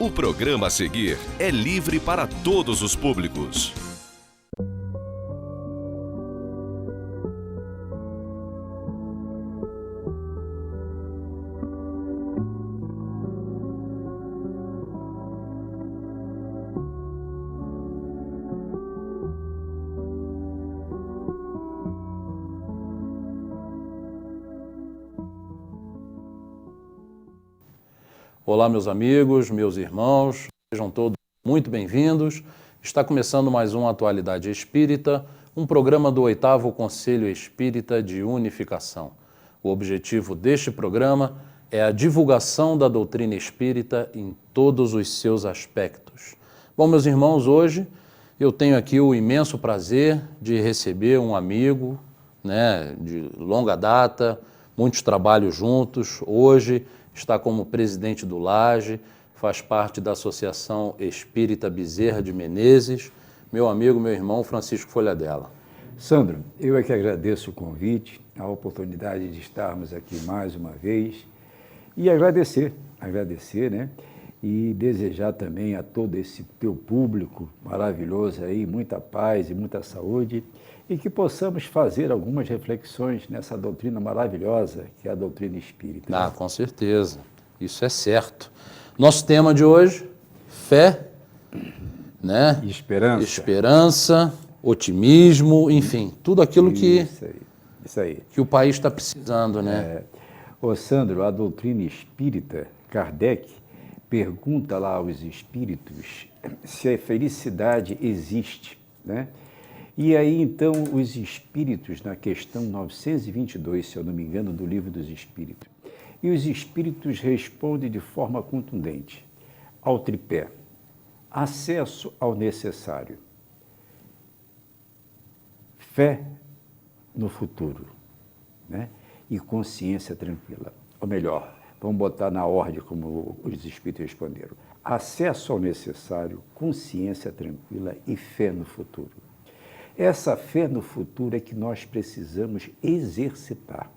O programa a seguir é livre para todos os públicos. Olá, meus amigos, meus irmãos, sejam todos muito bem-vindos. Está começando mais uma Atualidade Espírita, um programa do 8º Conselho Espírita de Unificação. O objetivo deste programa é a divulgação da doutrina espírita em todos os seus aspectos. Bom, meus irmãos, hoje eu tenho aqui o imenso prazer de receber um amigo, de longa data, muitos trabalhos juntos. Hoje está como presidente do Laje, faz parte da Associação Espírita Bezerra de Menezes, meu amigo, meu irmão Francisco Folhadella. Sandro, eu é que agradeço o convite, a oportunidade de estarmos aqui mais uma vez e agradecer, e desejar também a todo esse teu público maravilhoso aí, muita paz e muita saúde, e que possamos fazer algumas reflexões nessa doutrina maravilhosa que é a doutrina espírita. Com certeza, isso é certo. Nosso tema de hoje, fé, esperança, otimismo, enfim, tudo aquilo que o país está precisando, Ô Sandro, a doutrina espírita, Kardec pergunta lá aos espíritos se a felicidade existe, E aí, então, os espíritos, na questão 922, se eu não me engano, do Livro dos Espíritos, e os espíritos respondem de forma contundente ao tripé: acesso ao necessário, fé no futuro, e consciência tranquila. Ou melhor, vamos botar na ordem como os espíritos responderam: acesso ao necessário, consciência tranquila e fé no futuro. Essa fé no futuro é que nós precisamos exercitar.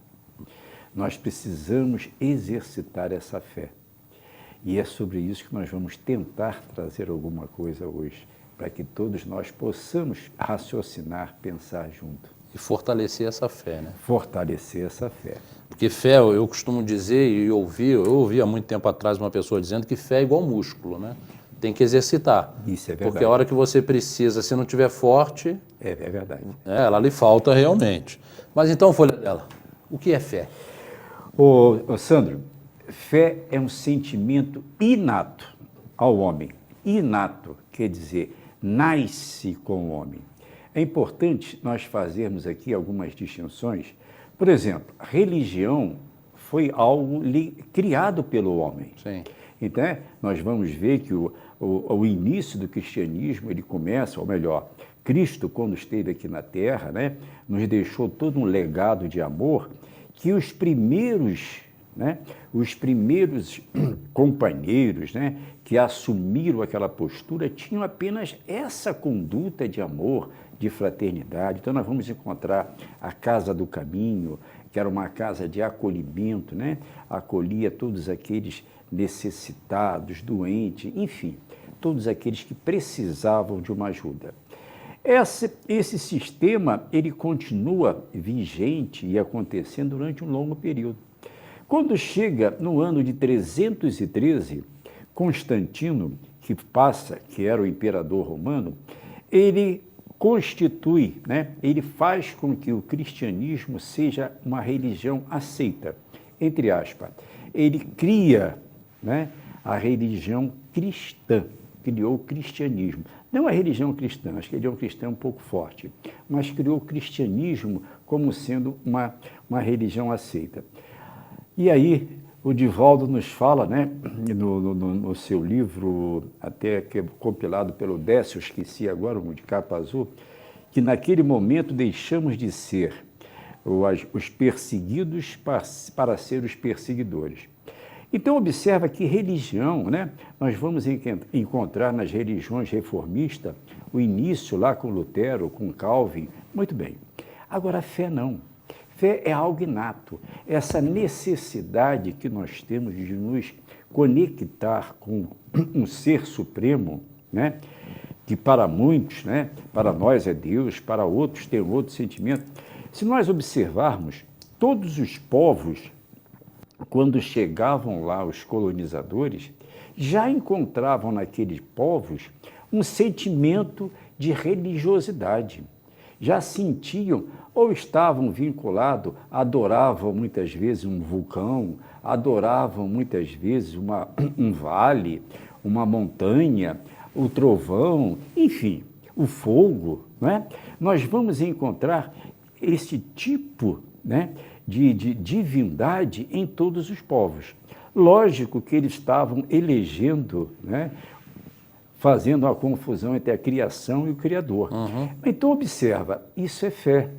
Nós precisamos exercitar essa fé. E é sobre isso que nós vamos tentar trazer alguma coisa hoje, para que todos nós possamos raciocinar, pensar junto. E fortalecer essa fé, Fortalecer essa fé. Porque fé, eu costumo dizer e eu ouvi há muito tempo atrás uma pessoa dizendo que fé é igual músculo, Tem que exercitar. Isso é verdade. Porque a hora que você precisa, se não estiver forte... É verdade. Ela lhe falta realmente. Mas então, Folhadella, o que é fé? Ô Sandro, fé é um sentimento inato ao homem. Inato, quer dizer, nasce com o homem. É importante nós fazermos aqui algumas distinções. Por exemplo, religião foi algo criado pelo homem. Sim. Então, nós vamos ver que o início do cristianismo, ele começa, ou melhor, Cristo, quando esteve aqui na Terra, nos deixou todo um legado de amor que os primeiros companheiros, que assumiram aquela postura tinham apenas essa conduta de amor, de fraternidade. Então, nós vamos encontrar a Casa do Caminho, que era uma casa de acolhimento, acolhia todos aqueles necessitados, doentes, enfim, todos aqueles que precisavam de uma ajuda. Esse sistema, ele continua vigente e acontecendo durante um longo período. Quando chega no ano de 313, Constantino, que era o imperador romano, ele constitui, ele faz com que o cristianismo seja uma religião aceita, entre aspas. Ele cria a religião cristã, criou o cristianismo. Não a religião cristã, acho que a religião cristã é um pouco forte, mas criou o cristianismo como sendo uma religião aceita. E aí, o Divaldo nos fala, no seu livro, até que é compilado pelo Décio, esqueci agora, de capa azul, que naquele momento deixamos de ser os perseguidos para ser os perseguidores. Então, observa que religião, né? Nós vamos encontrar nas religiões reformistas o início lá com Lutero, com Calvin, muito bem. Agora, a fé não. Fé é algo inato, essa necessidade que nós temos de nos conectar com um ser supremo, né? Que para muitos, né? Para nós é Deus, para outros tem outro sentimento. Se nós observarmos, todos os povos, quando chegavam lá os colonizadores, já encontravam naqueles povos um sentimento de religiosidade. Já sentiam ou estavam vinculados, adoravam muitas vezes um vulcão, adoravam muitas vezes um vale, uma montanha, o trovão, enfim, o fogo. Não é? Nós vamos encontrar esse tipo, né, de divindade em todos os povos. Lógico que eles estavam elegendo, né, fazendo uma confusão entre a criação e o Criador. Uhum. Então, observa, isso é fé.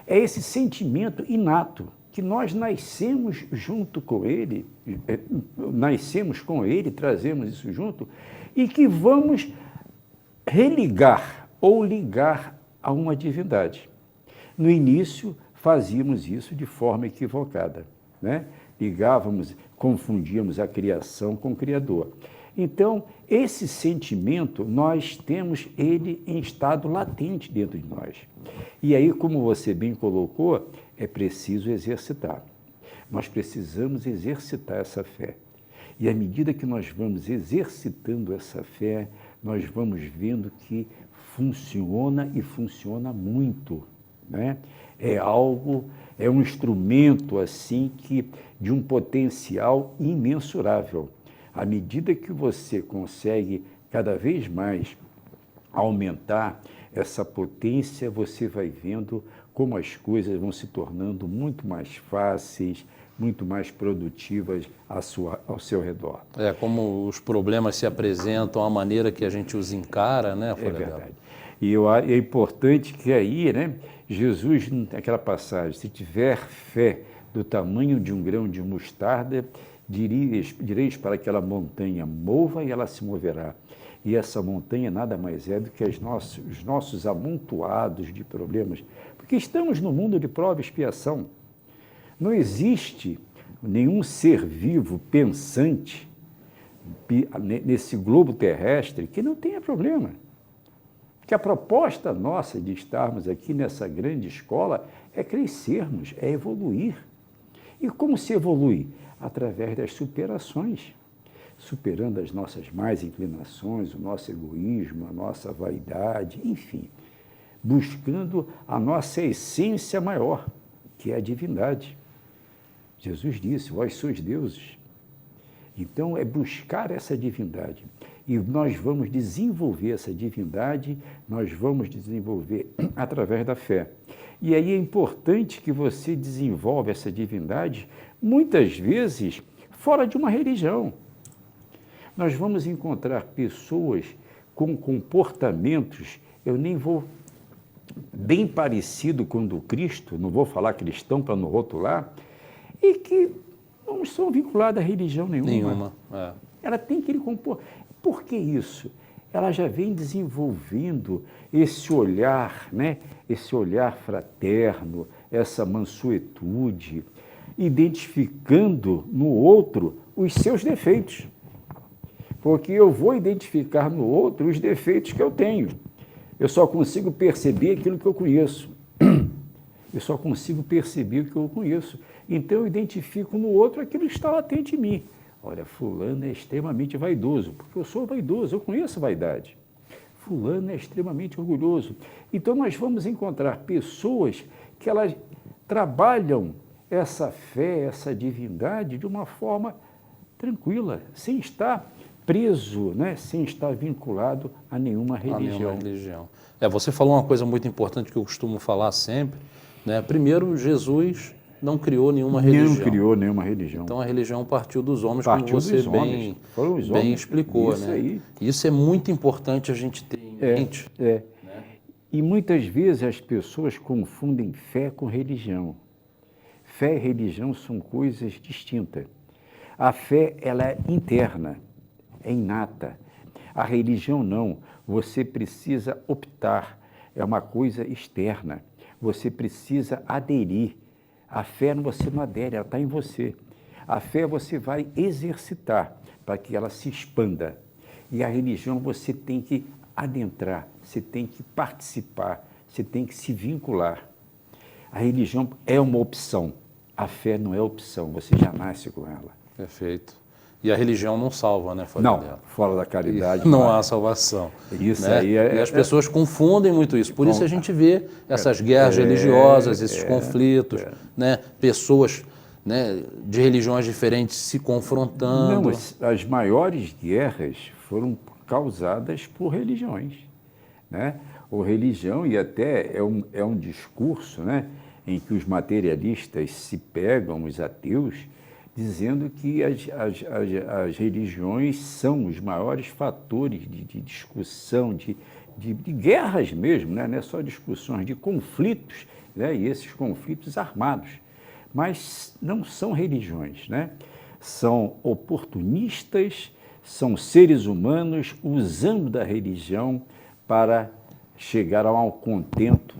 É esse sentimento inato, que nós nascemos junto com ele, trazemos isso junto, e que vamos religar ou ligar a uma divindade. No início, fazíamos isso de forma equivocada, né? Ligávamos, confundíamos a criação com o Criador. Então, esse sentimento, nós temos ele em estado latente dentro de nós. E aí, como você bem colocou, é preciso exercitar. Nós precisamos exercitar essa fé. E à medida que nós vamos exercitando essa fé, nós vamos vendo que funciona e funciona muito, né? É um instrumento assim que de um potencial imensurável. À medida que você consegue cada vez mais aumentar essa potência, você vai vendo como as coisas vão se tornando muito mais fáceis, muito mais produtivas ao seu redor. É, como os problemas se apresentam, a maneira que a gente os encara, né, Folha Della? É verdade. E é importante que aí, né, Jesus, naquela passagem, se tiver fé do tamanho de um grão de mostarda, direis para aquela montanha, mova e ela se moverá. E essa montanha nada mais é do que os nossos amontoados de problemas, porque estamos no mundo de prova e expiação. Não existe nenhum ser vivo, pensante, nesse globo terrestre que não tenha problema. Porque a proposta nossa de estarmos aqui nessa grande escola é crescermos, é evoluir. E como se evolui? Através das superações, superando as nossas más inclinações, o nosso egoísmo, a nossa vaidade, enfim, buscando a nossa essência maior, que é a divindade. Jesus disse, vós sois deuses. Então, é buscar essa divindade. E nós vamos desenvolver essa divindade, nós vamos desenvolver através da fé. E aí é importante que você desenvolva essa divindade, muitas vezes, fora de uma religião. Nós vamos encontrar pessoas com comportamentos, eu nem vou bem parecido com o do Cristo, não vou falar cristão para não rotular, e que não são vinculadas a religião nenhuma. É. Ela tem aquele comportamento. Por que isso? Ela já vem desenvolvendo esse olhar, né? Esse olhar fraterno, essa mansuetude, identificando no outro os seus defeitos. Porque eu vou identificar no outro os defeitos que eu tenho. Eu só consigo perceber aquilo que eu conheço. Eu só consigo perceber o que eu conheço. Então, eu identifico no outro aquilo que está latente em mim. Olha, fulano é extremamente vaidoso, porque eu sou vaidoso, eu conheço a vaidade. Fulano é extremamente orgulhoso. Então, nós vamos encontrar pessoas que elas trabalham essa fé, essa divindade de uma forma tranquila, sem estar preso, né? Sem estar vinculado a nenhuma religião. Você falou uma coisa muito importante que eu costumo falar sempre, né? Primeiro, Jesus não criou nenhuma religião. Não criou nenhuma religião. Então a religião partiu dos homens, como você bem explicou. Isso, né? Aí. Isso é muito importante a gente ter em mente. Né? E muitas vezes as pessoas confundem fé com religião. Fé e religião são coisas distintas. A fé, ela é interna, é inata. A religião não, você precisa optar, é uma coisa externa. Você precisa aderir. A fé você não adere, ela está em você. A fé você vai exercitar para que ela se expanda. E a religião você tem que adentrar, você tem que participar, você tem que se vincular. A religião é uma opção, a fé não é opção, você já nasce com ela. Perfeito. E a religião não salva, né? Fora Não, dela. fora da caridade. Não há salvação. Isso né? aí E as pessoas confundem muito isso. Por isso a gente vê essas guerras religiosas, esses conflitos, né? Pessoas, né, de religiões diferentes se confrontando. Não, as maiores guerras foram causadas por religiões, né? Ou religião, e até é um discurso, né, em que os materialistas se pegam, os ateus, dizendo que as religiões são os maiores fatores de discussão, de guerras mesmo, né? Não é só discussões, de conflitos, né? E esses conflitos armados. Mas não são religiões, né? São oportunistas, são seres humanos usando da religião para chegar a um contento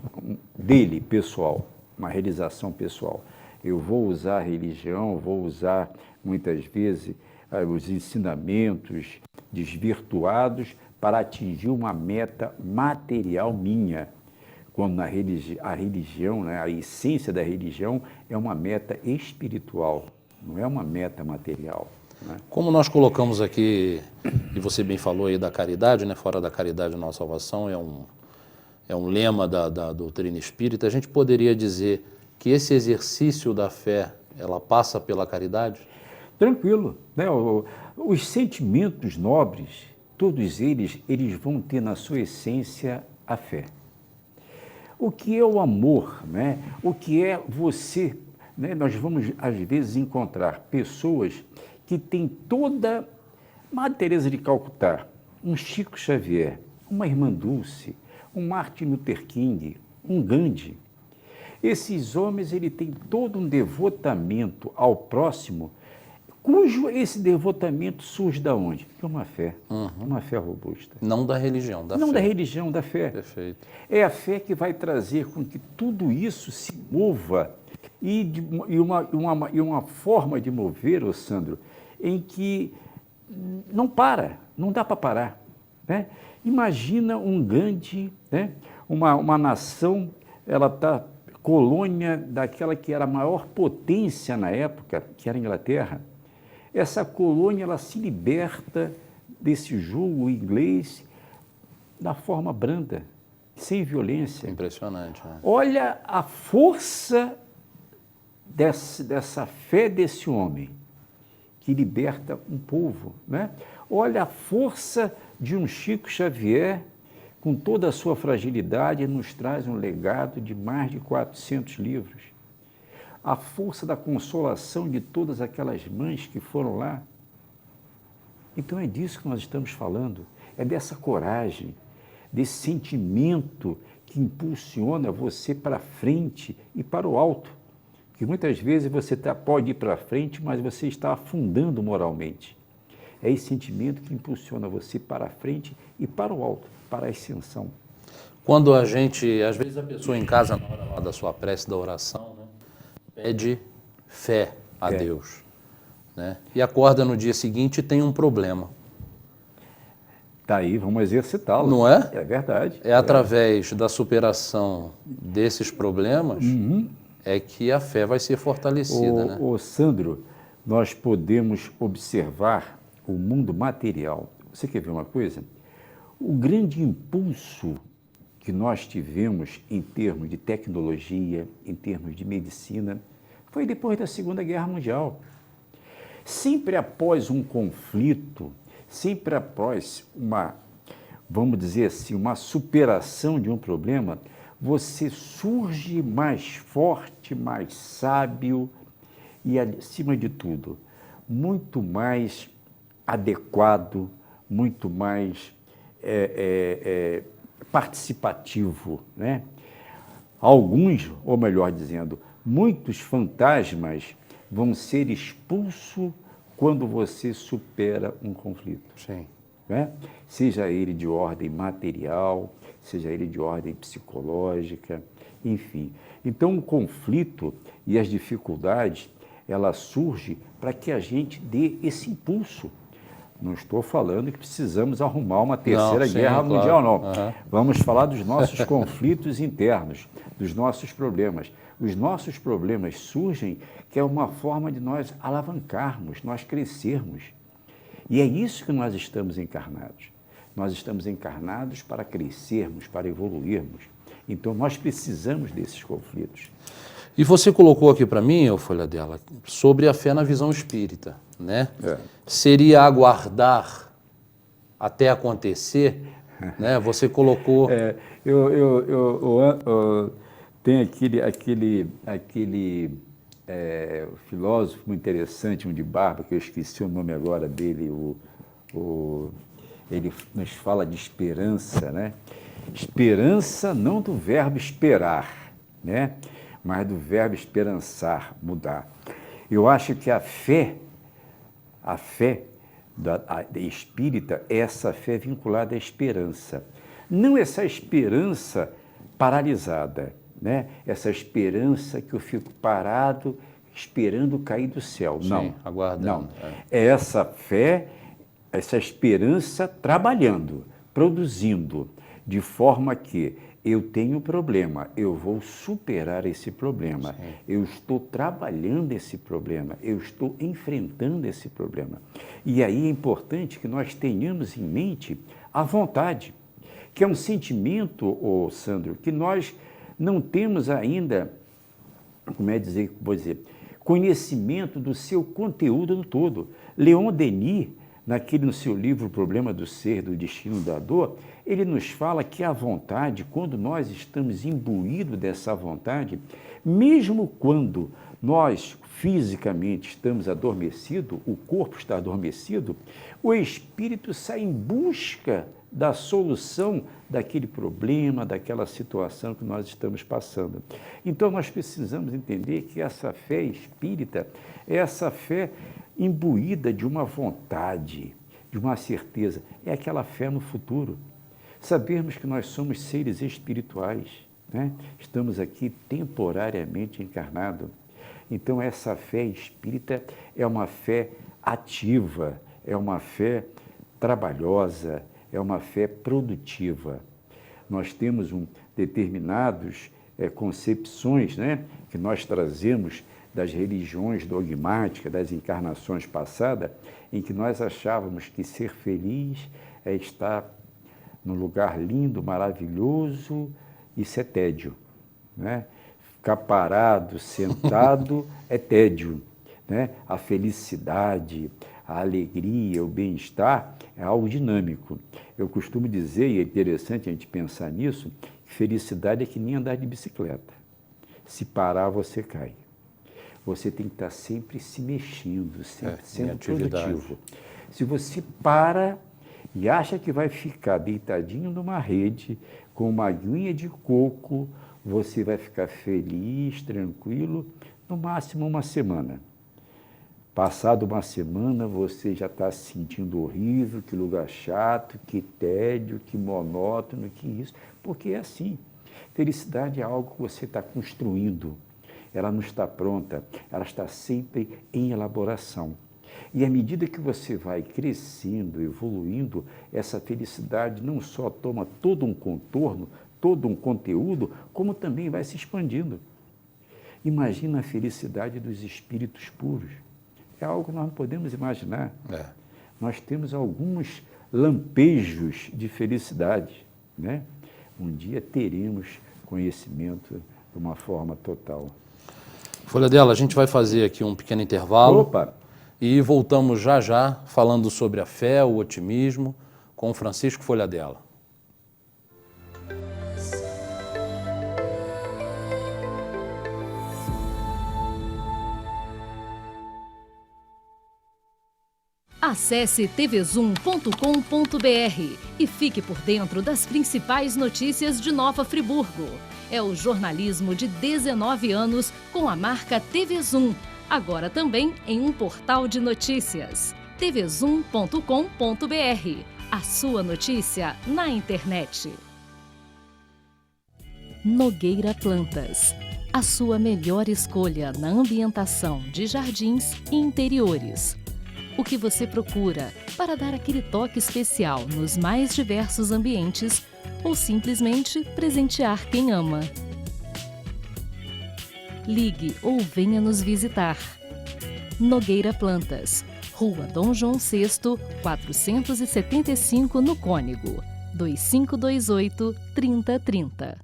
dele, pessoal, uma realização pessoal. Eu vou usar a religião, vou usar muitas vezes os ensinamentos desvirtuados para atingir uma meta material minha. Quando a religião, né, a essência da religião é uma meta espiritual, não é uma meta material. Né? Como nós colocamos aqui, e você bem falou aí da caridade, né? Fora da caridade não há salvação, é um lema da doutrina espírita, a gente poderia dizer que esse exercício da fé, ela passa pela caridade? Tranquilo, né? Os sentimentos nobres, todos eles vão ter na sua essência a fé. O que é o amor, né? O que é você, né? Nós vamos, às vezes, encontrar pessoas que têm toda Madre Teresa de Calcutá, um Chico Xavier, uma Irmã Dulce, um Martin Luther King, um Gandhi. Esses homens, ele tem todo um devotamento ao próximo, cujo esse devotamento surge da onde? De uma fé robusta. Não da religião, da fé. Não da religião, da fé. Perfeito. É a fé que vai trazer com que tudo isso se mova e uma forma de mover, ô Sandro, em que não para, não dá para parar. Né? Imagina um Gandhi, né? uma nação, ela está colônia daquela que era a maior potência na época, que era a Inglaterra. Essa colônia, ela se liberta desse jugo inglês da forma branda, sem violência. Impressionante. Né? Olha a força dessa fé desse homem, que liberta um povo. Né? Olha a força de um Chico Xavier, com toda a sua fragilidade, nos traz um legado de mais de 400 livros. A força da consolação de todas aquelas mães que foram lá. Então é disso que nós estamos falando, é dessa coragem, desse sentimento que impulsiona você para frente e para o alto. Porque muitas vezes você pode ir para frente, mas você está afundando moralmente. É esse sentimento que impulsiona você para a frente e para o alto, para a ascensão. Quando a gente, às vezes a pessoa em casa, na hora lá da sua prece, da oração, né, pede fé a Deus, né, e acorda no dia seguinte e tem um problema. Está aí, vamos exercitá-lo. Não é? É verdade. É através da superação desses problemas é que a fé vai ser fortalecida. Né? Ô Sandro, nós podemos observar o mundo material. Você quer ver uma coisa? O grande impulso que nós tivemos em termos de tecnologia, em termos de medicina, foi depois da Segunda Guerra Mundial. Sempre após um conflito, sempre após vamos dizer assim, uma superação de um problema, você surge mais forte, mais sábio e, acima de tudo, muito mais adequado, muito mais participativo, né? Alguns, ou melhor dizendo, muitos fantasmas vão ser expulsos quando você supera um conflito. Sim. Né? Seja ele de ordem material, seja ele de ordem psicológica, enfim. Então, o conflito e as dificuldades, ela surge para que a gente dê esse impulso. Não estou falando que precisamos arrumar uma terceira guerra mundial, não. Uhum. Vamos falar dos nossos conflitos internos, dos nossos problemas. Os nossos problemas surgem que é uma forma de nós alavancarmos, nós crescermos. E é isso que nós estamos encarnados. Nós estamos encarnados para crescermos, para evoluirmos. Então, nós precisamos desses conflitos. E você colocou aqui para mim, ô Folhadela, sobre a fé na visão espírita, né? Seria aguardar até acontecer, né? Você colocou... Tem aquele filósofo muito interessante, um de barba, que eu esqueci o nome agora dele, ele nos fala de esperança, né? Esperança não do verbo esperar, né? Mas do verbo esperançar, mudar. Eu acho que a fé da espírita é essa fé vinculada à esperança. Não essa esperança paralisada, né? Essa esperança que eu fico parado esperando cair do céu. Sim, não, aguardando. Não. É essa fé, essa esperança trabalhando, produzindo, de forma que eu tenho problema, eu vou superar esse problema, sim, eu estou trabalhando esse problema, eu estou enfrentando esse problema. E aí é importante que nós tenhamos em mente a vontade, que é um sentimento, Sandro, que nós não temos ainda, conhecimento do seu conteúdo no todo. Leon Denis, no seu livro O Problema do Ser, do Destino da Dor, ele nos fala que a vontade, quando nós estamos imbuídos dessa vontade, mesmo quando nós fisicamente estamos adormecidos, o corpo está adormecido, o espírito sai em busca da solução daquele problema, daquela situação que nós estamos passando. Então, nós precisamos entender que essa fé espírita é essa fé imbuída de uma vontade, de uma certeza, é aquela fé no futuro. Sabermos que nós somos seres espirituais, né? Estamos aqui temporariamente encarnados. Então, essa fé espírita é uma fé ativa, é uma fé trabalhosa, é uma fé produtiva. Nós temos determinadas concepções, né, que nós trazemos das religiões dogmáticas, das encarnações passadas, em que nós achávamos que ser feliz é estar num lugar lindo, maravilhoso, isso é tédio, né? Ficar parado, sentado, é tédio, né? A felicidade, a alegria, o bem-estar é algo dinâmico. Eu costumo dizer, e é interessante a gente pensar nisso, que felicidade é que nem andar de bicicleta. Se parar, você cai. Você tem que estar sempre se mexendo, sempre sendo produtivo. Se você para e acha que vai ficar deitadinho numa rede, com uma aguinha de coco, você vai ficar feliz, tranquilo, no máximo uma semana. Passado uma semana, você já está se sentindo horrível, que lugar chato, que tédio, que monótono, que isso, porque é assim. Felicidade é algo que você está construindo, ela não está pronta, ela está sempre em elaboração. E à medida que você vai crescendo, evoluindo, essa felicidade não só toma todo um contorno, todo um conteúdo, como também vai se expandindo. Imagina a felicidade dos espíritos puros. É algo que nós não podemos imaginar. Nós temos alguns lampejos de felicidade, né? Um dia teremos conhecimento de uma forma total. Folhadela, a gente vai fazer aqui um pequeno intervalo. Opa! E voltamos já já falando sobre a fé, o otimismo, com Francisco Folhadela. Acesse tvzoom.com.br e fique por dentro das principais notícias de Nova Friburgo. É o jornalismo de 19 anos com a marca TV Zoom, agora também em um portal de notícias. tvzoom.com.br. A sua notícia na internet. Nogueira Plantas. A sua melhor escolha na ambientação de jardins e interiores. O que você procura para dar aquele toque especial nos mais diversos ambientes ou simplesmente presentear quem ama. Ligue ou venha nos visitar. Nogueira Plantas, Rua Dom João VI, 475 no Cônego, 2528-3030.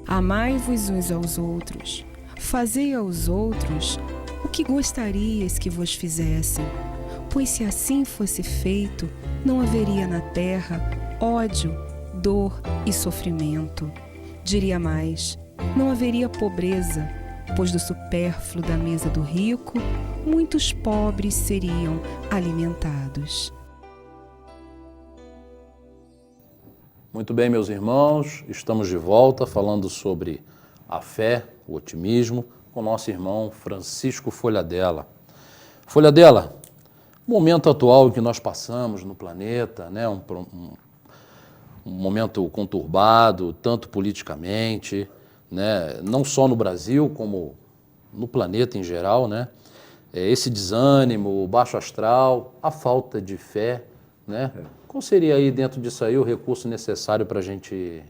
Amai-vos uns aos outros, fazei aos outros o que gostarias que vos fizessem, pois se assim fosse feito, não haveria na terra ódio, dor e sofrimento. Diria mais, não haveria pobreza, pois do supérfluo da mesa do rico, muitos pobres seriam alimentados. Muito bem, meus irmãos, estamos de volta falando sobre a fé, o otimismo, com nosso irmão Francisco Folhadella. Folhadella, o momento atual que nós passamos no planeta, né, um momento conturbado, tanto politicamente, né, não só no Brasil, como no planeta em geral, né, esse desânimo, o baixo astral, a falta de fé, né? Qual seria aí, dentro disso aí, o recurso necessário para a gente...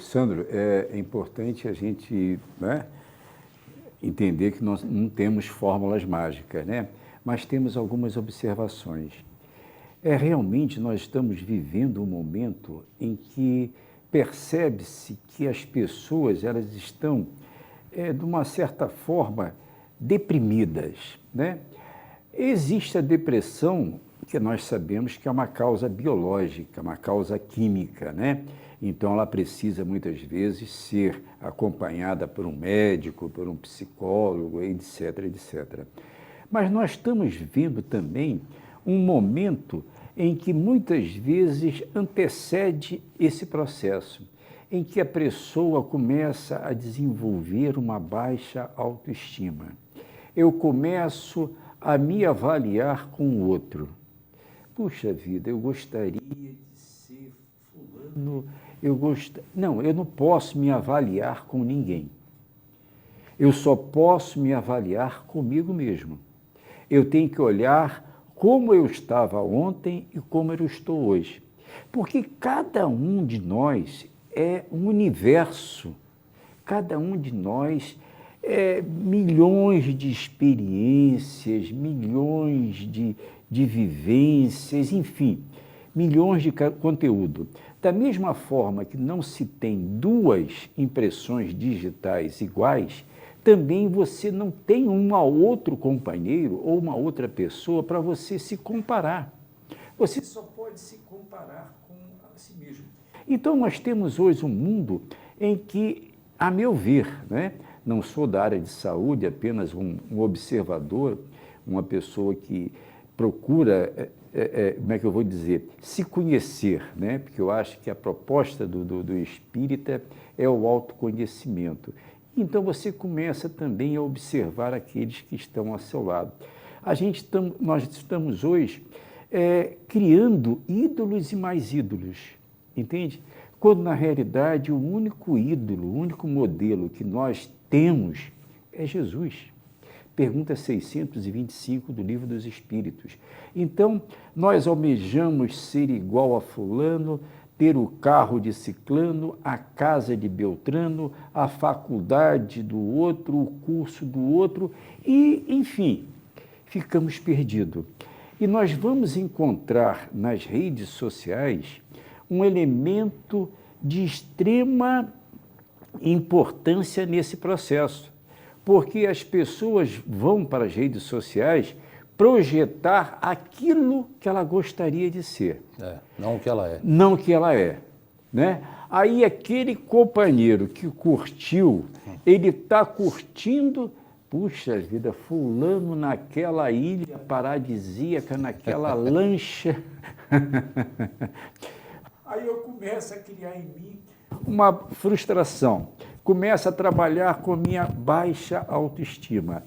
Sandro, é importante a gente, né, entender que nós não temos fórmulas mágicas, né? Mas temos algumas observações. Realmente nós estamos vivendo um momento em que percebe-se que as pessoas elas estão, de uma certa forma, deprimidas, né? Existe a depressão, que nós sabemos que é uma causa biológica, uma causa química, né? Então, ela precisa, muitas vezes, ser acompanhada por um médico, por um psicólogo, etc., etc. Mas nós estamos vendo também um momento em que, muitas vezes, antecede esse processo, em que a pessoa começa a desenvolver uma baixa autoestima. Eu começo a me avaliar com o outro. Puxa vida, eu gostaria de ser fulano, Não, eu não posso me avaliar com ninguém. Eu só posso me avaliar comigo mesmo. Eu tenho que olhar como eu estava ontem e como eu estou hoje. Porque cada um de nós é um universo. Cada um de nós é milhões de experiências, milhões de vivências, enfim, milhões de conteúdo. Da mesma forma que não se tem duas impressões digitais iguais, também você não tem um outro companheiro ou uma outra pessoa para você se comparar. Você só pode se comparar com a si mesmo. Então, nós temos hoje um mundo em que, a meu ver, né, não sou da área de saúde, apenas um observador, uma pessoa que procura, como é que eu vou dizer, se conhecer, né? Porque eu acho que a proposta do espírita é o autoconhecimento. Então você começa também a observar aqueles que estão ao seu lado. Nós estamos hoje criando ídolos e mais ídolos, entende? Quando na realidade o único ídolo, o único modelo que nós temos é Jesus. Pergunta 625 do Livro dos Espíritos. Então, nós almejamos ser igual a fulano, ter o carro de ciclano, a casa de Beltrano, a faculdade do outro, o curso do outro e, enfim, ficamos perdidos. E nós vamos encontrar nas redes sociais um elemento de extrema importância nesse processo. Porque as pessoas vão para as redes sociais projetar aquilo que ela gostaria de ser. Não o que ela é. Não o que ela é, né? Aí aquele companheiro que curtiu, ele está curtindo puxa vida, fulano naquela ilha paradisíaca, naquela lancha. Aí eu começo a criar em mim uma frustração, começo a trabalhar com minha baixa autoestima.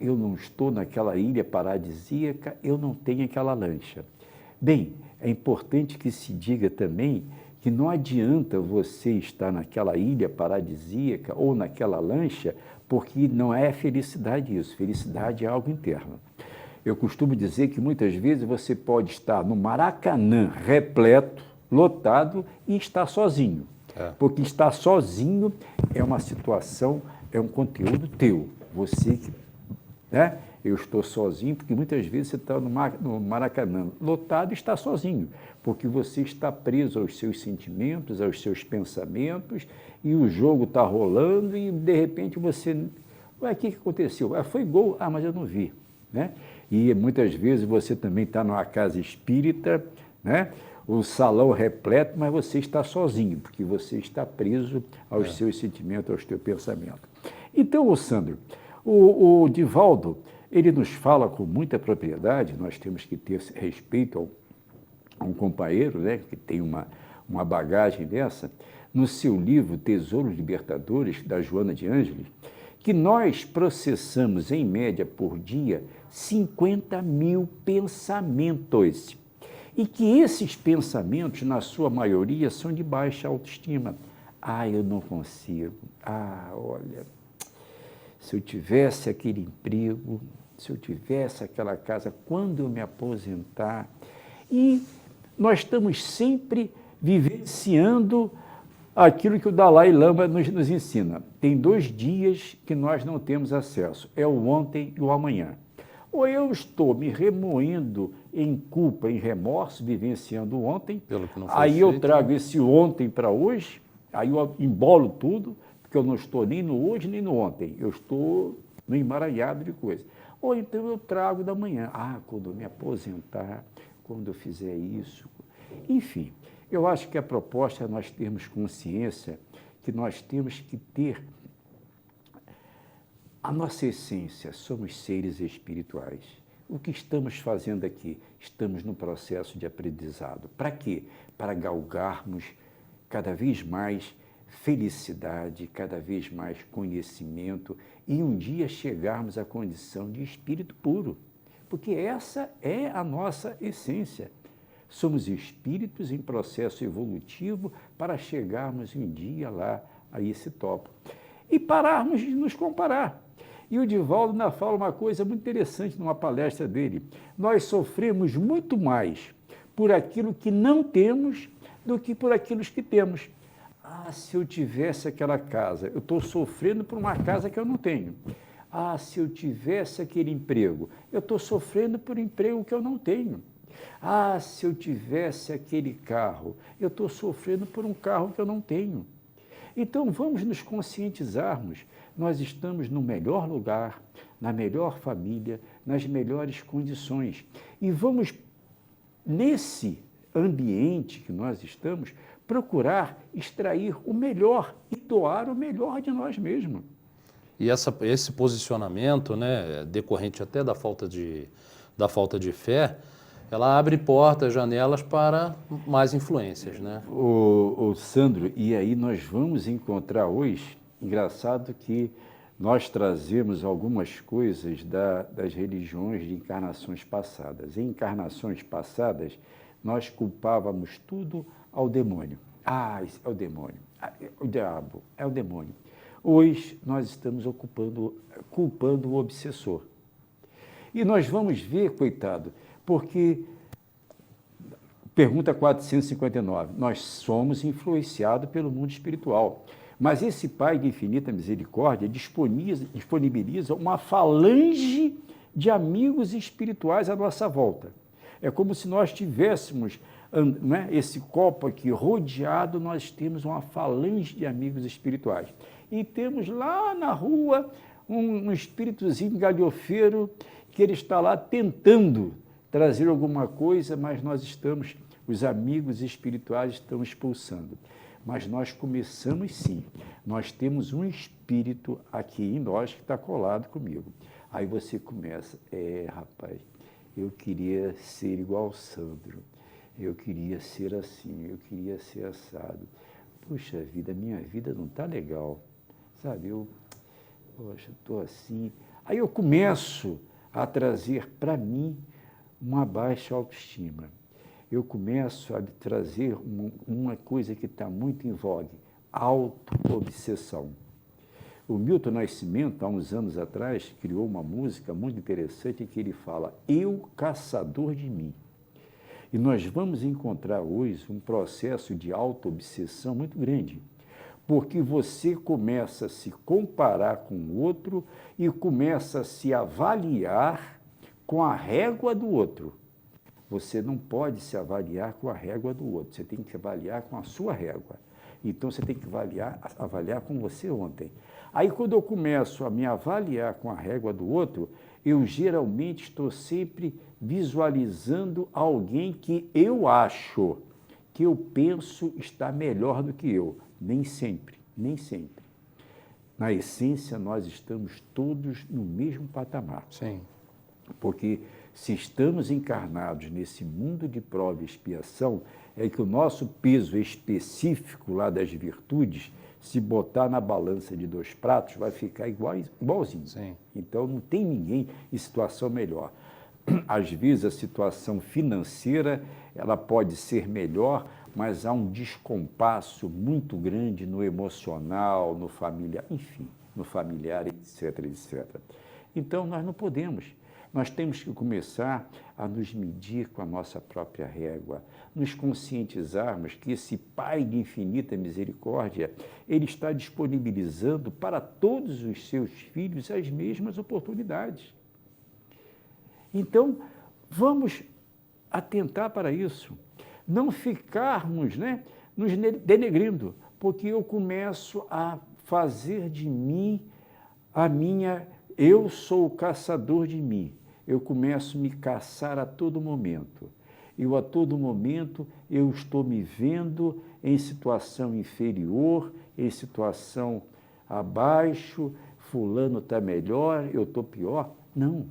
Eu não estou naquela ilha paradisíaca, eu não tenho aquela lancha. Bem, é importante que se diga também que não adianta você estar naquela ilha paradisíaca ou naquela lancha, porque não é felicidade isso. Felicidade é algo interno. Eu costumo dizer que muitas vezes você pode estar no Maracanã repleto, lotado, e estar sozinho. Porque estar sozinho é uma situação, é um conteúdo teu. Você que, né? Eu estou sozinho, porque muitas vezes você está no Maracanã lotado e está sozinho, porque você está preso aos seus sentimentos, aos seus pensamentos, e o jogo está rolando e, de repente, você... Ué, o que aconteceu? Ah, foi gol. Ah, mas eu não vi. Né? E muitas vezes você também está numa casa espírita, né? O salão repleto, mas você está sozinho, porque você está preso aos seus sentimentos, aos teus pensamentos. Então, Sandro, o Divaldo, ele nos fala com muita propriedade, nós temos que ter respeito a um companheiro, né, que tem uma bagagem dessa, no seu livro Tesouros Libertadores, da Joana de Ângeles, que nós processamos, em média, por dia, 50 mil pensamentos. E que esses pensamentos, na sua maioria, são de baixa autoestima. Ah, eu não consigo. Ah, olha, se eu tivesse aquele emprego, se eu tivesse aquela casa, quando eu me aposentar. E nós estamos sempre vivenciando aquilo que o Dalai Lama nos ensina. Tem 2 dias que nós não temos acesso, é o ontem e o amanhã. Ou eu estou me remoendo em culpa, em remorso, vivenciando o ontem, pelo que não foi aí feito, eu trago esse ontem para hoje, aí eu embolo tudo, porque eu não estou nem no hoje nem no ontem, eu estou no emaranhado de coisas. Ou então eu trago da manhã, quando eu me aposentar, quando eu fizer isso. Enfim, eu acho que a proposta é nós termos consciência que nós temos que ter a nossa essência, somos seres espirituais. O que estamos fazendo aqui? Estamos no processo de aprendizado. Para quê? Para galgarmos cada vez mais felicidade, cada vez mais conhecimento e um dia chegarmos à condição de espírito puro. Porque essa é a nossa essência. Somos espíritos em processo evolutivo para chegarmos um dia lá a esse tópico. E pararmos de nos comparar. E o Divaldo ainda fala uma coisa muito interessante numa palestra dele. Nós sofremos muito mais por aquilo que não temos do que por aquilo que temos. Se eu tivesse aquela casa, eu estou sofrendo por uma casa que eu não tenho. Se eu tivesse aquele emprego, eu estou sofrendo por um emprego que eu não tenho. Se eu tivesse aquele carro, eu estou sofrendo por um carro que eu não tenho. Então, vamos nos conscientizarmos. Nós estamos no melhor lugar, na melhor família, nas melhores condições. E vamos, nesse ambiente que nós estamos, procurar extrair o melhor e doar o melhor de nós mesmos. E esse posicionamento, né, decorrente até da falta de fé, ela abre portas, janelas para mais influências, né? O Sandro, e aí nós vamos encontrar hoje, engraçado que nós trazemos algumas coisas das religiões de encarnações passadas. Em encarnações passadas, nós culpávamos tudo ao demônio. É o demônio, o diabo, é o demônio. Hoje, nós estamos culpando o obsessor. E nós vamos ver, coitado, porque, pergunta 459, nós somos influenciados pelo mundo espiritual, mas esse Pai de infinita misericórdia disponibiliza uma falange de amigos espirituais à nossa volta. É como se nós tivéssemos, né, esse copo aqui rodeado, nós temos uma falange de amigos espirituais. E temos lá na rua um espíritozinho galhofeiro que ele está lá tentando trazer alguma coisa, mas os amigos espirituais estão expulsando. Mas nós começamos sim. Nós temos um espírito aqui em nós que está colado comigo. Aí você começa, rapaz, eu queria ser igual ao Sandro, eu queria ser assim, eu queria ser assado. Puxa vida, minha vida não está legal, sabe? Poxa, estou assim. Aí eu começo a trazer para mim uma baixa autoestima. Eu começo a trazer uma coisa que está muito em vogue, auto-obsessão. O Milton Nascimento, há uns anos atrás, criou uma música muito interessante em que ele fala, eu caçador de mim. E nós vamos encontrar hoje um processo de auto-obsessão muito grande, porque você começa a se comparar com o outro e começa a se avaliar com a régua do outro. Você não pode se avaliar com a régua do outro, você tem que se avaliar com a sua régua. Então, você tem que avaliar com você ontem. Aí, quando eu começo a me avaliar com a régua do outro, eu geralmente estou sempre visualizando alguém que eu acho, que eu penso está melhor do que eu. Nem sempre, nem sempre. Na essência, nós estamos todos no mesmo patamar. Sim. Porque se estamos encarnados nesse mundo de prova e expiação, é que o nosso peso específico lá das virtudes, se botar na balança de 2 pratos, vai ficar igualzinho. Sim. Então, não tem ninguém em situação melhor. Às vezes, a situação financeira ela pode ser melhor, mas há um descompasso muito grande no emocional, no familiar, enfim, no familiar, etc, etc. Então, nós não podemos. Nós temos que começar a nos medir com a nossa própria régua, nos conscientizarmos que esse Pai de infinita misericórdia, Ele está disponibilizando para todos os seus filhos as mesmas oportunidades. Então, vamos atentar para isso, não ficarmos nos denegrindo, porque eu começo a fazer de mim eu sou o caçador de mim. Eu começo a me caçar a todo momento. A todo momento, eu estou me vendo em situação inferior, em situação abaixo, fulano está melhor, eu estou pior. Não.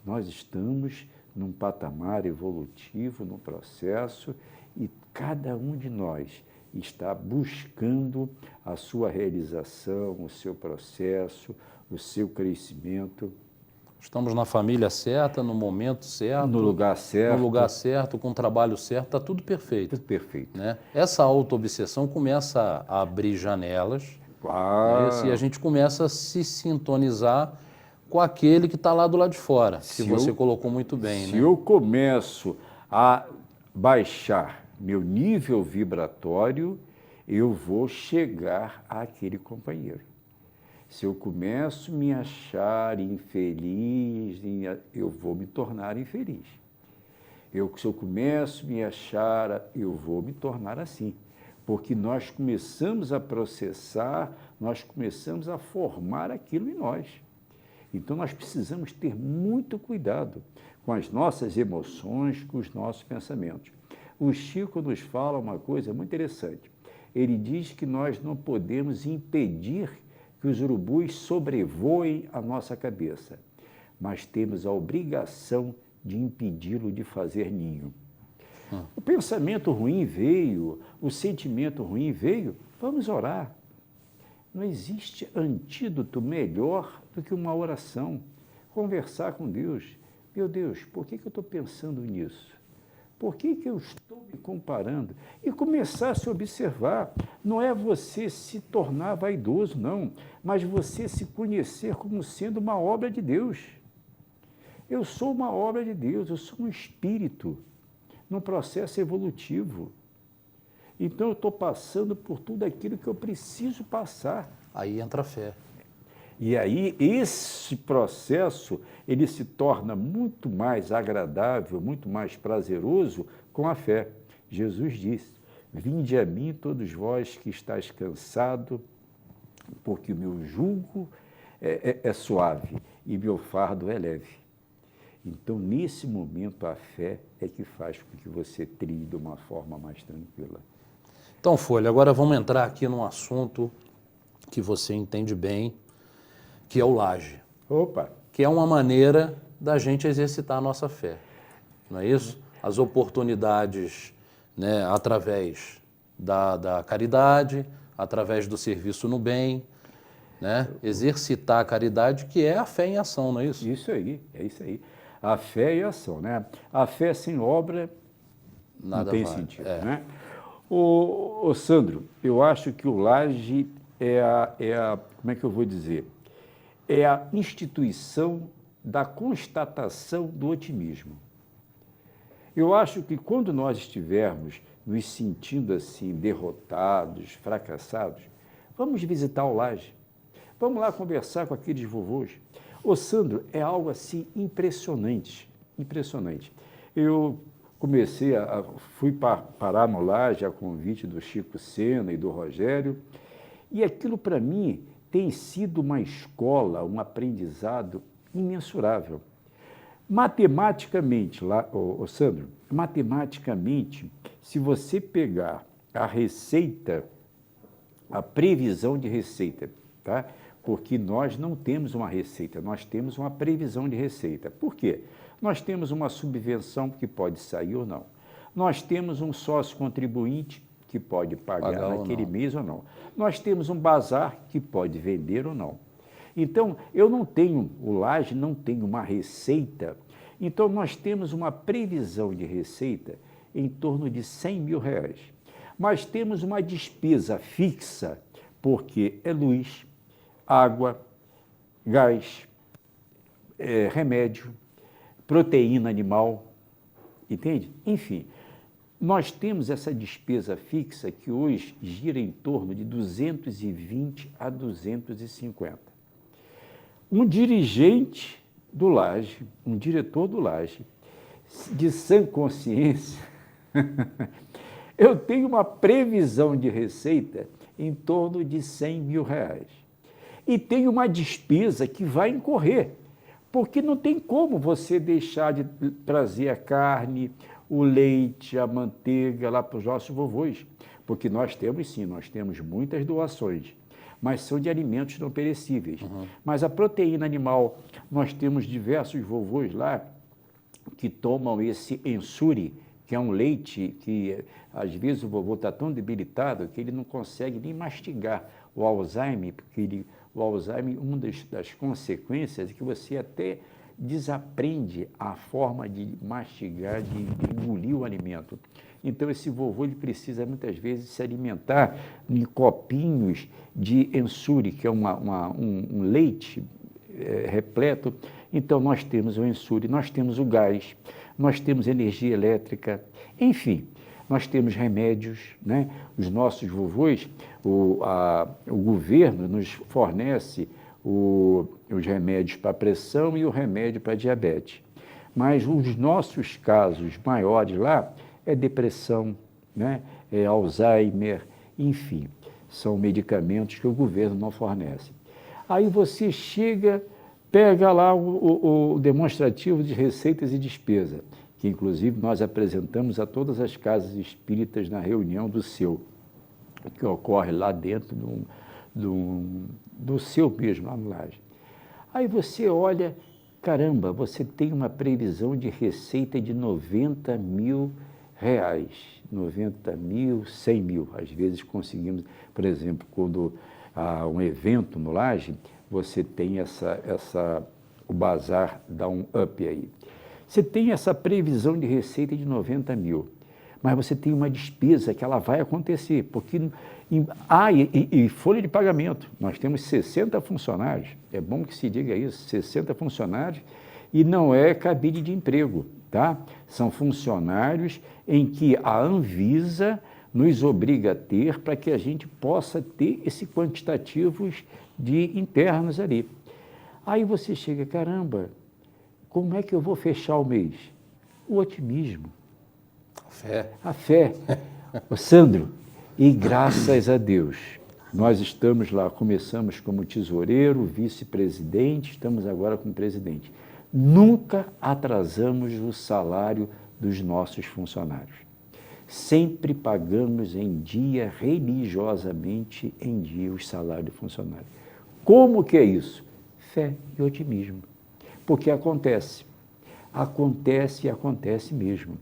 Nós estamos num patamar evolutivo, num processo, e cada um de nós está buscando a sua realização, o seu processo, o seu crescimento. Estamos na família certa, no momento certo. No lugar certo. No lugar certo, com o trabalho certo, está tudo perfeito. Tudo perfeito. Né? Essa auto-obsessão começa a abrir janelas, e a gente começa a se sintonizar com aquele que está lá do lado de fora, que você colocou muito bem. Se eu começo a baixar meu nível vibratório, eu vou chegar àquele companheiro. Se eu começo a me achar infeliz, eu vou me tornar infeliz. Se eu começo a me achar, eu vou me tornar assim. Porque nós começamos a processar, nós começamos a formar aquilo em nós. Então, nós precisamos ter muito cuidado com as nossas emoções, com os nossos pensamentos. O Chico nos fala uma coisa muito interessante. Ele diz que nós não podemos impedir que os urubus sobrevoem a nossa cabeça, mas temos a obrigação de impedi-lo de fazer ninho. O pensamento ruim veio, o sentimento ruim veio, vamos orar. Não existe antídoto melhor do que uma oração. Conversar com Deus. Meu Deus, por que eu estou pensando nisso? Por que eu estou me comparando? E começar a se observar. Não é você se tornar vaidoso, não, mas você se conhecer como sendo uma obra de Deus. Eu sou uma obra de Deus, eu sou um espírito, num processo evolutivo. Então, eu estou passando por tudo aquilo que eu preciso passar. Aí entra a fé. E aí, esse processo, ele se torna muito mais agradável, muito mais prazeroso com a fé. Jesus disse, vinde a mim todos vós que estáis cansados, porque o meu jugo é suave e meu fardo é leve. Então, nesse momento, a fé é que faz com que você trilhe de uma forma mais tranquila. Então, Folha, agora vamos entrar aqui num assunto que você entende bem, que é o laje. Opa! Que é uma maneira da gente exercitar a nossa fé, não é isso? As oportunidades, né, através da caridade, através do serviço no bem, né? Exercitar a caridade, que é a fé em ação, não é isso? Isso aí, é isso aí. A fé e a ação, né? A fé sem obra Nada não tem vale. sentido, É. né? Ô, Sandro, eu acho que o laje como é que eu vou dizer? É a instituição da constatação do otimismo. Eu acho que quando nós estivermos nos sentindo assim, derrotados, fracassados, vamos visitar o laje. Vamos lá conversar com aqueles vovôs. Ô, Sandro, é algo assim impressionante, impressionante. Eu fui parar no laje a convite do Chico Sena e do Rogério, e aquilo para mim tem sido uma escola, um aprendizado imensurável. Matematicamente, Sandro, matematicamente, se você pegar a receita, a previsão de receita, tá? Porque nós não temos uma receita, nós temos uma previsão de receita. Por quê? Nós temos uma subvenção que pode sair ou não. Nós temos um sócio contribuinte que pode pagar naquele mês ou não. Nós temos um bazar que pode vender ou não. Então, o laje não tem uma receita. Então, nós temos uma previsão de receita em torno de R$100 mil. Mas temos uma despesa fixa, porque é luz, água, gás, remédio, proteína animal, entende? Enfim, nós temos essa despesa fixa que hoje gira em torno de 220 a 250. Um dirigente do laje, um diretor do laje, de sã consciência, eu tenho uma previsão de receita em torno de R$100 mil. E tenho uma despesa que vai incorrer, porque não tem como você deixar de trazer a carne, o leite, a manteiga lá para os nossos vovôs, porque nós temos muitas doações, mas são de alimentos não perecíveis. Mas a proteína animal, nós temos diversos vovôs lá que tomam esse ensure, que é um leite que, às vezes, o vovô está tão debilitado que ele não consegue nem mastigar. O Alzheimer, o Alzheimer, uma das consequências é que você até desaprende a forma de mastigar, de engolir o alimento. Então, esse vovô ele precisa, muitas vezes, se alimentar em copinhos de ensure, que é um leite repleto. Então, nós temos o ensure, nós temos o gás, nós temos energia elétrica, enfim, nós temos remédios, né? Os nossos vovôs, o governo nos fornece os remédios para pressão e o remédio para diabetes. Mas os nossos casos maiores lá é depressão, né? É Alzheimer, enfim, são medicamentos que o governo não fornece. Aí você chega, pega lá o demonstrativo de receitas e despesa, que inclusive nós apresentamos a todas as casas espíritas na reunião do seu, que ocorre lá dentro do seu mesmo, lá no laje. Aí você olha, caramba, você tem uma previsão de receita de R$90 mil, 90 mil, 100 mil. Às vezes conseguimos, por exemplo, quando há um evento no laje, você tem o bazar dá um up aí. Você tem essa previsão de receita de 90 mil, mas você tem uma despesa que ela vai acontecer, porque e folha de pagamento. Nós temos 60 funcionários, é bom que se diga isso, 60 funcionários, e não é cabide de emprego, tá? São funcionários em que a Anvisa nos obriga a ter para que a gente possa ter esse quantitativos de internos ali. Aí você chega, caramba, como é que eu vou fechar o mês? O otimismo. A fé. Ô, Sandro, e graças a Deus, nós estamos lá, começamos como tesoureiro, vice-presidente, estamos agora como presidente. Nunca atrasamos o salário dos nossos funcionários. sempre pagamos em dia, religiosamente em dia, os salários do funcionário. Como que é isso? Fé e otimismo. Porque acontece e acontece mesmo.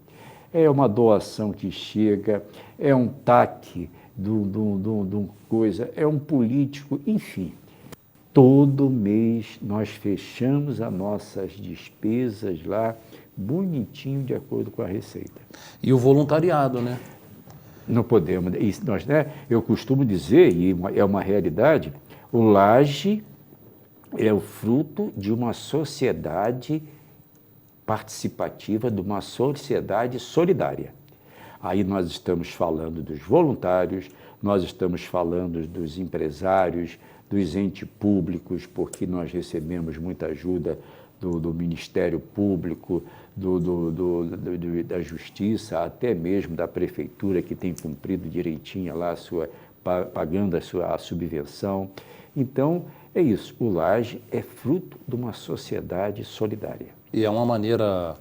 É uma doação que chega, é um TAC de coisa, é um político, enfim. Todo mês nós fechamos as nossas despesas lá, bonitinho, de acordo com a receita. E o voluntariado, né? Não podemos, nós, né, eu costumo dizer, e é uma realidade, o Laje é o fruto de uma sociedade participativa, de uma sociedade solidária. Aí nós estamos falando dos voluntários, nós estamos falando dos empresários, dos entes públicos, porque nós recebemos muita ajuda do Ministério Público, da Justiça, até mesmo da Prefeitura, que tem cumprido direitinho lá pagando a subvenção. Então, é isso, o Laje é fruto de uma sociedade solidária. E é uma maneira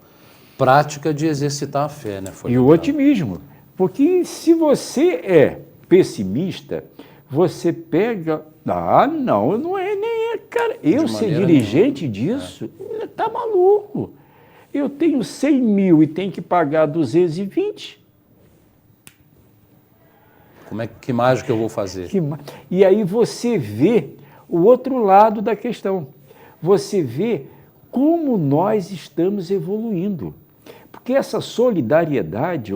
prática de exercitar a fé, né? E o otimismo, porque se você é pessimista, você pega, não é nem, cara, eu ser dirigente disso, tá maluco. Eu tenho 100 mil e tenho que pagar 220. Que mágica eu vou fazer? E aí você vê o outro lado da questão. Você vê como nós estamos evoluindo. Porque essa solidariedade,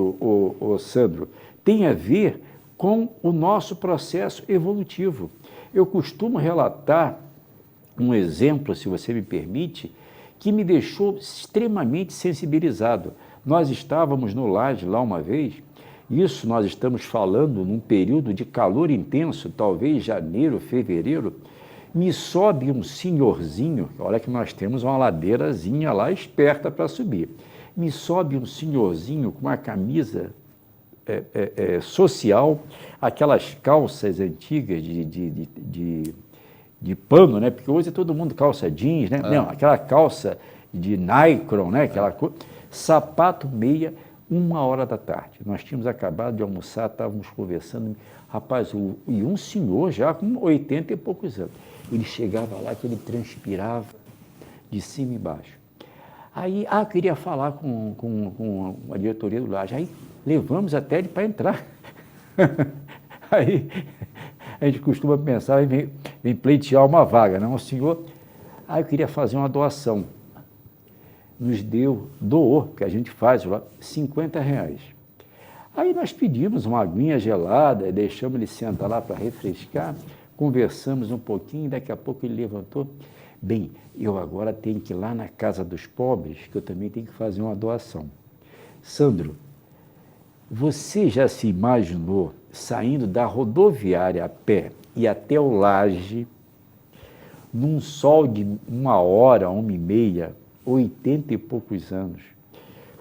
Sandro, tem a ver com o nosso processo evolutivo. Eu costumo relatar um exemplo, se você me permite, que me deixou extremamente sensibilizado. Nós estávamos no Laje lá uma vez, isso nós estamos falando num período de calor intenso, talvez janeiro, fevereiro, me sobe um senhorzinho, olha que nós temos uma ladeirazinha lá esperta para subir, me sobe um senhorzinho com uma camisa social, aquelas calças antigas de pano, né? Porque hoje todo mundo calça jeans, né? Não, aquela calça de nylon, né? Sapato, meia, 1h da tarde. Nós tínhamos acabado de almoçar, estávamos conversando, rapaz, e um senhor já com 80 e poucos anos. Ele chegava lá que ele transpirava de cima e baixo. Aí, eu queria falar com a diretoria do Laje. Aí, levamos até ele para entrar. Aí, a gente costuma pensar em pleitear uma vaga, não? O senhor, eu queria fazer uma doação. Nos doou, que a gente faz lá, R$50. Aí nós pedimos uma aguinha gelada, deixamos ele sentar lá para refrescar, conversamos um pouquinho, daqui a pouco ele levantou. Bem, eu agora tenho que ir lá na Casa dos Pobres, que eu também tenho que fazer uma doação. Sandro, você já se imaginou saindo da rodoviária a pé e até o Laje, num sol de 1h, 1h30, 80 e poucos anos,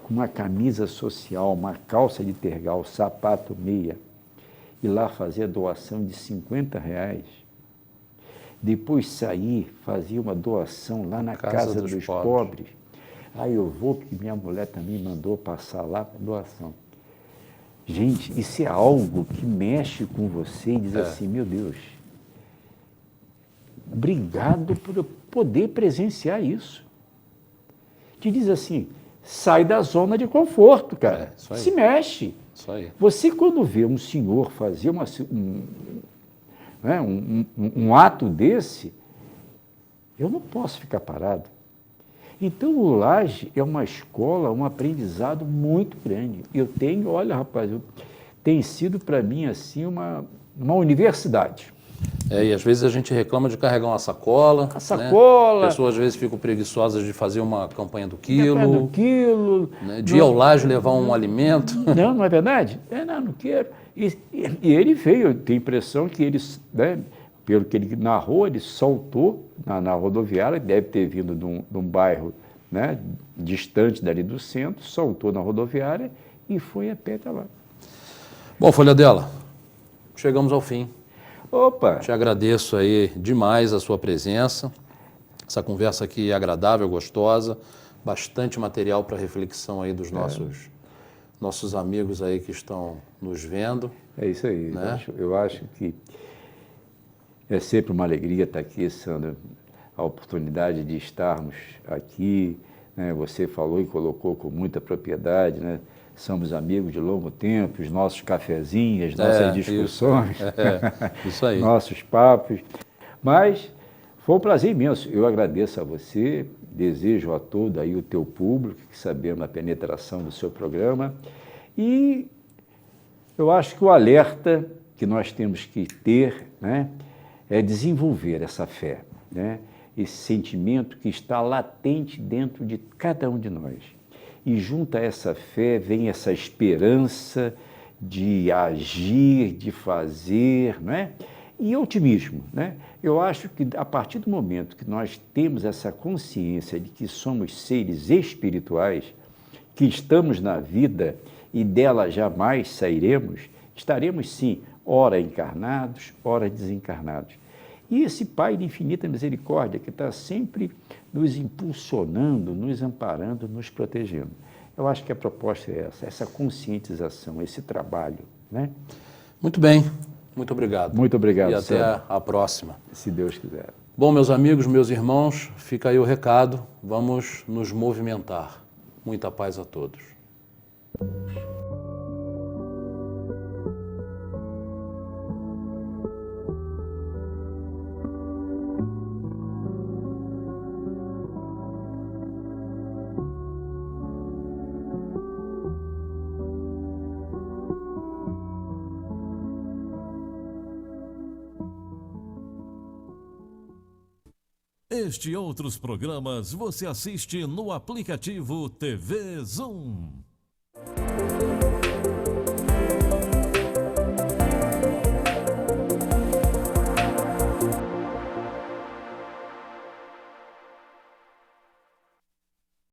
com uma camisa social, uma calça de tergal, sapato, meia, e lá fazer a doação de R$50, depois sair, fazia uma doação lá na Casa dos Pobres. Aí eu vou, porque minha mulher também mandou passar lá para doação. Gente, isso é algo que mexe com você e diz assim, meu Deus, obrigado por eu poder presenciar isso. Te diz assim, sai da zona de conforto, cara, se mexe. Isso aí. Você quando vê um senhor fazer um ato desse, eu não posso ficar parado. Então, o Laje é uma escola, um aprendizado muito grande. Olha, rapaz, tem sido para mim assim uma universidade. E às vezes a gente reclama de carregar uma sacola. A sacola. Né? Pessoas às vezes ficam preguiçosas de fazer uma campanha do quilo. Né? De ir ao Laje levar um alimento. Não é verdade? Não quero. E ele veio, eu tenho a impressão que ele, né, pelo que ele narrou, ele soltou na rodoviária, deve ter vindo de um bairro, né, distante dali do centro, soltou na rodoviária e foi a pé até lá. Bom, Folhadela, chegamos ao fim. Opa! Te agradeço aí demais a sua presença, essa conversa aqui agradável, gostosa, bastante material para reflexão aí dos nossos amigos aí que estão nos vendo. É isso aí. Né? Eu acho que é sempre uma alegria estar aqui, Sandra, a oportunidade de estarmos aqui, né? Você falou e colocou com muita propriedade, né? Somos amigos de longo tempo, os nossos cafezinhos, nossas discussões, isso aí. nossos papos. Mas foi um prazer imenso. Eu agradeço a você, desejo a todo aí o teu público, que sabemos a penetração do seu programa. E eu acho que o alerta que nós temos que ter, né, é desenvolver essa fé, né, esse sentimento que está latente dentro de cada um de nós. E junto a essa fé vem essa esperança de agir, de fazer, né? E otimismo, né? Eu acho que a partir do momento que nós temos essa consciência de que somos seres espirituais, que estamos na vida e dela jamais sairemos, estaremos sim, ora encarnados, ora desencarnados. E esse Pai de infinita misericórdia que está sempre nos impulsionando, nos amparando, nos protegendo. Eu acho que a proposta é essa conscientização, esse trabalho, né? Muito bem, muito obrigado. Muito obrigado, E até Sandro. a próxima. Se Deus quiser. Bom, meus amigos, meus irmãos, fica aí o recado. Vamos nos movimentar. Muita paz a todos. Este e outros programas você assiste no aplicativo TV Zoom.